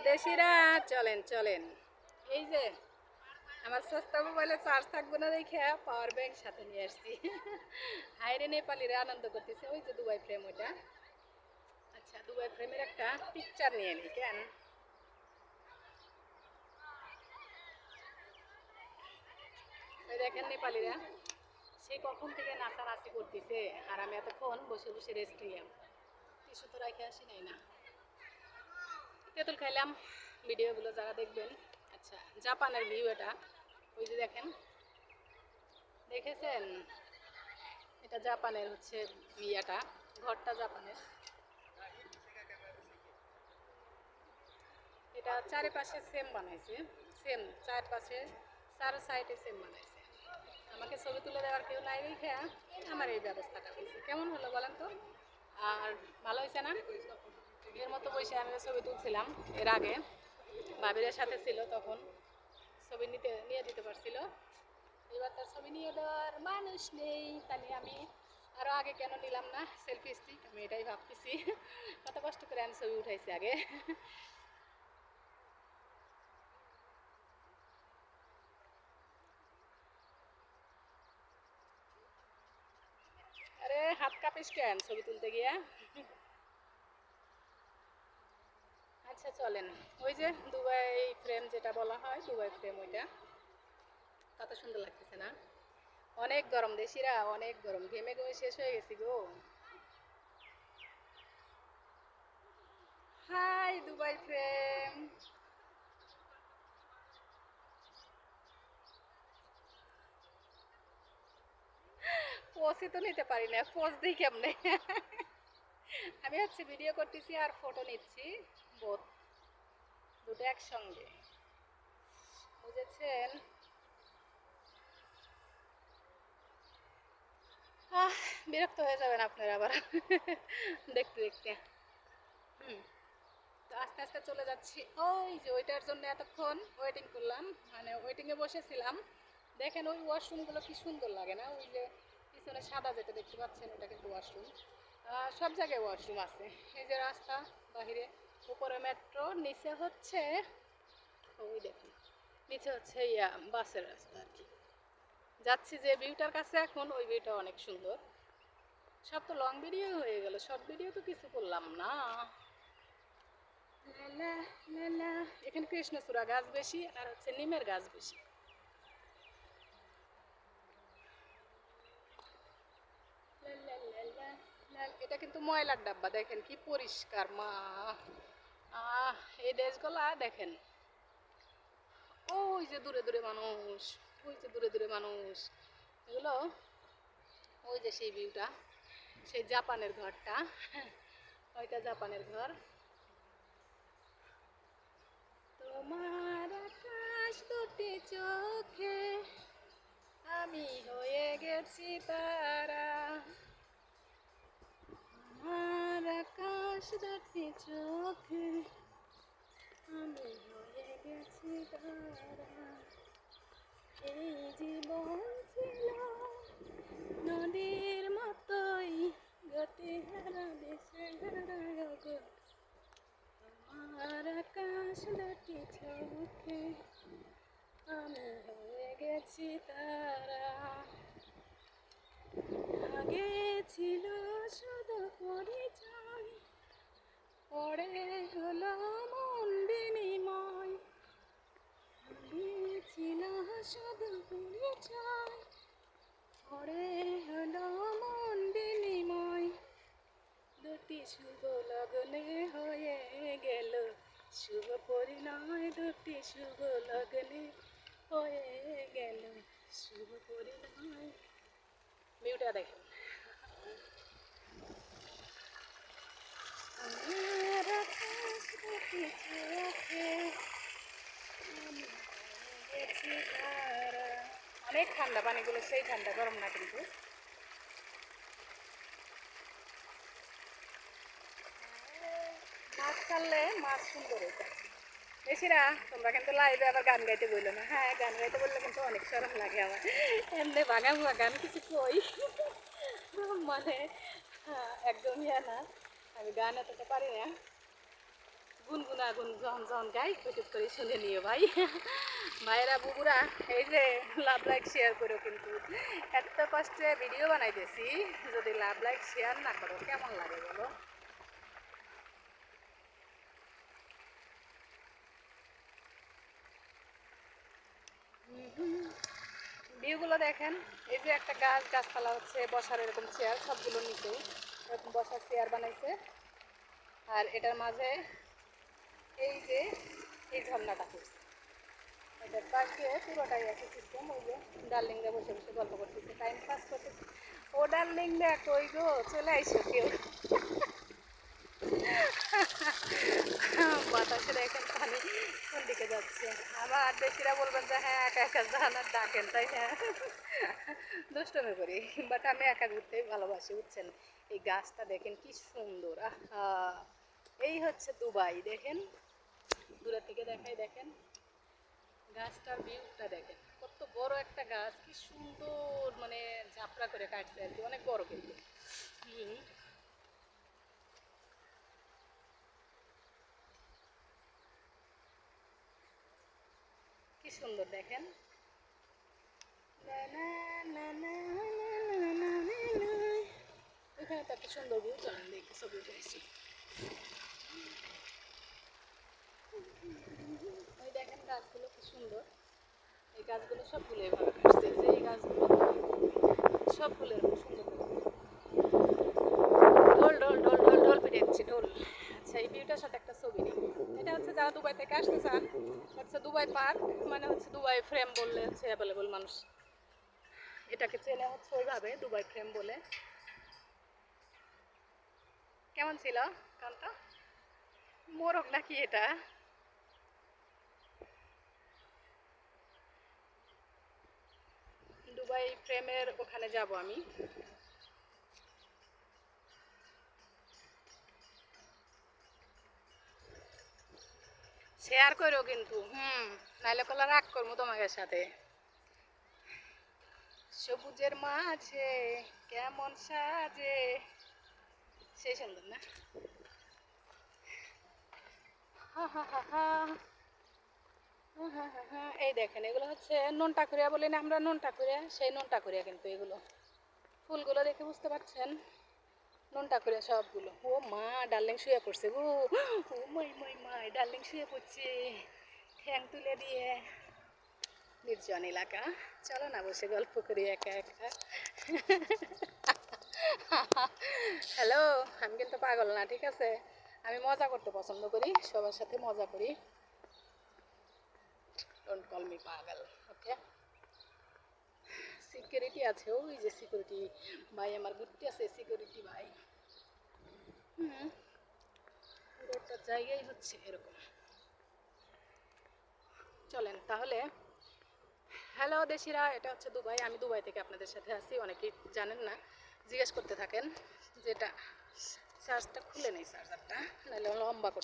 দেশিরা চলেন চলেন। এই যে আমার সস্তা মোবাইলে চার্জ থাকবে না দেখে পাওয়ার ব্যাংক সাথে নিয়ে আসছি। হাইরে নেপালিরা আনন্দ করতেছে। ওই যে দুবাই ফ্রেম ওইটা। আচ্ছা দুবাই ফ্রেমের একটা পিকচার নিয়ে নিই কেন। ওই দেখেন নেপালিরা সেই কখন থেকে নাচানাচি করতেছে আর আমি এতক্ষণ বসে বসে রেস্ট নিলাম। টিস্যু তো রাখে আসি নাই না। তেঁতুল খাইলাম। ভিডিওগুলো যারা দেখবেন। আচ্ছা জাপানের ভিউ এটা। ওই যে দেখেন দেখেছেন এটা জাপানের হচ্ছে ইয়াটা ঘরটা জাপানের। এটা চারিপাশে সেম বানাইছে সেম চারপাশে চার সাইডে সেম বানাইছে। আমাকে ছবি তুলে দেওয়ার কেউ নাই দেখে আমার এই ব্যবস্থাটা হয়েছে। কেমন হলো বলেন তো? আর ভালো হয়েছে না? এর মতো বসে আমি ছবি তুলছিলাম এর আগে ভাবিরের সাথে ছিল তখন ছবি নিয়ে দিতে পারছিল। এবার তার ছবি নিয়ে দেওয়ার মানুষ নেই তাহলে আমি আরও আগে কেন নিলাম না সেলফি স্টিক আমি এটাই ভাবতেছি। কত কষ্ট করে আমি ছবি উঠাইছি আগে। আরে হাত কাঁপিস কেন ছবি তুলতে গিয়া? আচ্ছা চলেন। ওই যে দুবাই ফ্রেম যেটা বলা হয় দুবাই ফ্রেম ওইটা কত সুন্দর লাগতেছে না? অনেক গরম দেশিরা অনেক গরম ঘেমে ঘেমে শেষ হয়ে গেছি গো। Hi Dubai frame. পোজই তো নিতে পারি না পোজ দিই কেমনে। আমি হচ্ছে ভিডিও করতেছি আর ফটো নিচ্ছি বোথ দুটো একসঙ্গে বুঝেছেন? আহ বিরক্ত হয়ে যাবেন আপনারা আবার দেখতে দেখতে। হুম তো আস্তে আস্তে চলে যাচ্ছি। ওই যে ওইটার জন্য এতক্ষণ ওয়েটিং করলাম মানে ওয়েটিংয়ে বসেছিলাম। দেখেন ওই ওয়াশরুমগুলো কি সুন্দর লাগে না? ওই যে পিছনে সাদা যেটা দেখতে পাচ্ছেন ওটা কিন্তু ওয়াশরুম। সব জায়গায় ওয়াশরুম আছে। এই যে রাস্তা বাহিরে উপরে মেট্রো নিচে হচ্ছে ওই দেখুন নিচে হচ্ছে ইয়া বাসের রাস্তা আর কি। যাচ্ছি যে ভিউটার কাছে এখন ওই ভিউটা অনেক সুন্দর। সব তো লং ভিডিও হয়ে গেল শর্ট ভিডিও তো কিছু করলাম না। লালা লালা এখানে কৃষ্ণচূড়া গাছ বেশি আর হচ্ছে নিমের গাছ বেশি। এটা কিন্তু ময়লার ডাব্বা দেখেন কি পরিষ্কার মা। আহ এই দেশগুলা দেখেন ওই যে দূরে দূরে মানুষ ওই যে দূরে দূরে মানুষ এগুলো ওই যে সেই ভিউটা সেই জাপানের ঘরটা। ওইটা জাপানের ঘর। তোমার আকাশ দুটি চোখে আমি হয়ে গেছি তারা। আমার আকাশ দুটি চোখে আমি হয়ে গেছি তারা। এই জীবন ছিল নদীর মতোই গতি হারা দেশে হারা। আমার আকাশ দুটি চোখে আমি হয়ে গেছি তারা। আগে ছিল শুধু পরিচয় পরে হলো মন বিনিময়। আগে ছিল শুধু পরিচয় পরে হলো মন বিনিময়। দুটি শুভ লগ্নে হয়ে গেল শুভ পরিণয়। দুটি শুভ লগ্নে হয়ে গেল শুভ পরিণয়। ভিউটা দেখেন। আমার আকাশ দুটি চোখে আমি হয়ে গেছি তারা। অনেক ঠান্ডা পানিগুলো সেই ঠান্ডা গরম না কিন্তু। মাছ ছাড়লে মাছ সুন্দর হইতে বেশিরা তোমরা কিন্তু লাইভে আবার গান গাইতে বললো না। হ্যাঁ গান গাইতে বললে কিন্তু অনেক সরম লাগে আমার এমনি ভাঙা ভুয়া গান কিছু কই মানে একদম ইয়া না আমি গান এতটা পারি না। গুনগুনা গুন যখন যখন গাই ইউটিউব করে শুনে নিও ভাই। ভাইরা বুবুরা এই যে লাভ লাইক শেয়ার করো, কিন্তু এত কষ্টে ভিডিও বানাইতেছি, যদি লাভ লাইক শেয়ার না করো কেমন লাগে বলো। ভিউগুলো দেখেন, এই যে একটা গাছপালা হচ্ছে, বসার এরকম চেয়ার সবগুলো নিচে এরকম বসার চেয়ার বানাইছে। আর এটার মাঝে এই যে এই ঝর্ণাটা করছে, এটার পাশে পুরোটাই একই সিস্টেম। ওই যে ডার্লিংরা বসে বসে গল্প করতেছে, টাইম পাস করতেছে। ও ডার্লিংরা কই গো, চলে আইসো কেউ। বাতাসের এখন পানি কোন দিকে যাচ্ছে, আবার দেশিরা বলবেন যে হ্যাঁ একা একা যান আর ডাকেন, তাই না? দুষ্টমি করি, বাট আমি একা ঘুরতে ভালোবাসি, বুঝছেন। এই গাছটা দেখেন কি সুন্দর, আহা! এই হচ্ছে দুবাই, দেখেন দূরের থেকে দেখাই, দেখেন গাছটার ভিউটা দেখেন, কত বড় একটা গাছ, কি সুন্দর, মানে ঝাপড়া করে কাটছে আর কি, অনেক বড় কিন্তু। হুম, কি সুন্দর দেখেন। এখানে তো একটা সুন্দর ভিউ, চলেন দেখি ছবি উঠেছি। ওই দেখেন গাছগুলো কি সুন্দর, এই গাছগুলো সবগুলো এভাবে কাটছে, যে এই গাছগুলো সবগুলো এরকম সুন্দর করে। ঢোল ঢোল ঢোল ঢোল ঢোল পিটে দিচ্ছে, ঢোল। আচ্ছা, এই ভিউটার সাথে একটা ছবি নিই। এটা হচ্ছে যারা দুবাই থেকে আসতে চান, হচ্ছে দুবাই পার্ক, মানে হচ্ছে দুবাই ফ্রেম বললে হচ্ছে অ্যাভেলেবল মানুষ এটাকে চেনে হচ্ছে ওইভাবে, দুবাই ফ্রেম বলে। কেমন ছিল গানটা? মোরগ নাকি এটা? দুবাই ফ্রেমের ওখানে যাব আমি। শেয়ার করো কিন্তু, নাইলে কলা রাগ করবো তোমাদের সাথে। সবুজের মাঝে কেমন সাজে, সেই সুন্দর না? হা হা হা হা। এই দেখেন, এগুলো হচ্ছে নুনটাকুরিয়া বলি না আমরা, নুনটাকুরিয়া, সেই নুনটাকুরিয়া কিন্তু এগুলো। ফুলগুলো দেখে বুঝতে পারছেন, নুনটাকুরিয়া সবগুলো। ও মা, ডার্লিং শুয়ে পড়ছে গো, ও মাই মাই মাই, ডার্লিং শুয়ে পড়ছে ঠ্যাং তুলে দিয়ে। নির্জন এলাকা, চলো না বসে গল্প করি একা একা। হ্যালো, আমি কিন্তু পাগল না, ঠিক আছে? আমি মজা করতে পছন্দ করি, সবার সাথে মজা করি। ডোন্ট কল মি পাগল, ওকে? সিকিউরিটি আছে, ওই যে সিকিউরিটি ভাই আমার ঘুরতে আছে, সিকিউরিটি ভাই। হুম, পুরোটা জায়গায় হচ্ছে এরকম। চলেন তাহলে। হ্যালো দেশিরা, এটা হচ্ছে দুবাই, আমি দুবাই থেকে আপনাদের সাথে আছি, অনেকেই জানেন না, জিজ্ঞেস করতে থাকেন। যেটা চার্জটা খুলে নেই, চার্জারটা নাহলে লম্বা করতে